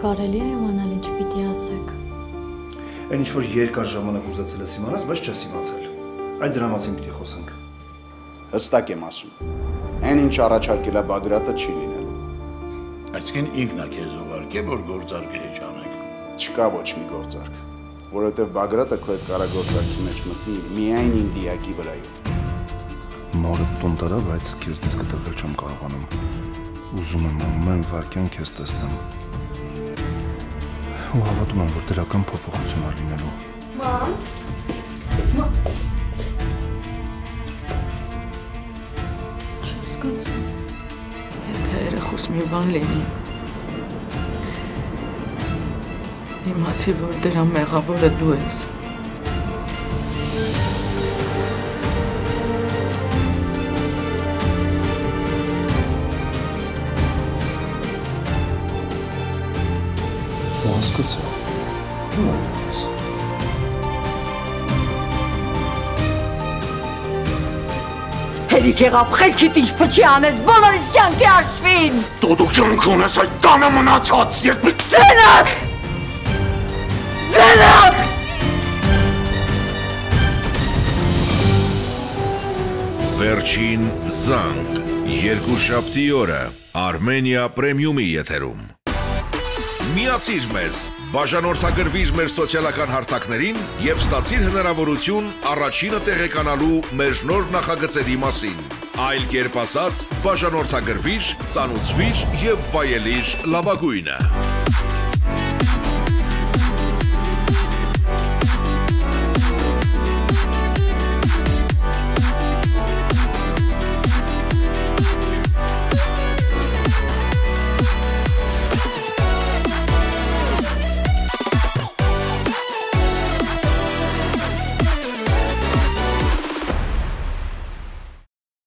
Կարելի է իմանալ ինչ պիտի ասեք։ Այն ինչ որ երկար ժամանակ ուզեցել ես իմանալ, բայց չես իմացել։ Այդ դրա մասին պիտի խոսենք։ Հստակ եմ ասում։ Այն ինչ առաջարկել է Բագրատը չի լինելու։ Այսինքն ինքն է քեզ ուղարկել, որ գործարկը հեչ անեք։ Չկա ոչ մի գործարք, որովհետև Բագրատը քո այդ կարագործարքի մեջ մտնի միայն իմ դիակի վրայով։ Մորը տուն տարա, բայց քեզնից կտրվել չեմ կարողանում։ Ուզում եմ վարկյան քեզ տեսնեմ։ Ու հավատում եմ, որ դրական փոփոխություն է լինելու։ Մամ։ Չհասկացում։ Եթե երեխուս մի բան լինի։ Իմացի, որ դրա մեղավորը դու ես։ Հասկացա։ Նույնպես։ Հերիք եղավ, խելքիդ ինչ փչի անես, բոլորիս կյանքի հաշվին։ Դու կյանք ունես այդ տանը մնացած, ես մի Ձենակ! Ձենակ! Վերջին զանգ, երկուշաբթի օրը, Armenia Premium-ի եթերում։ Միացիր մեզ, բաժանորդագրվիր մեր սոցիալական հարթակներին և ստացիր հնարավորություն առաջինը տեղեկանալու մեր նոր նախագծերի մասին։ Այլ կերպ ասած, բաժանորդագրվիր, ծանուցվիր և վայելիր լավագույնը։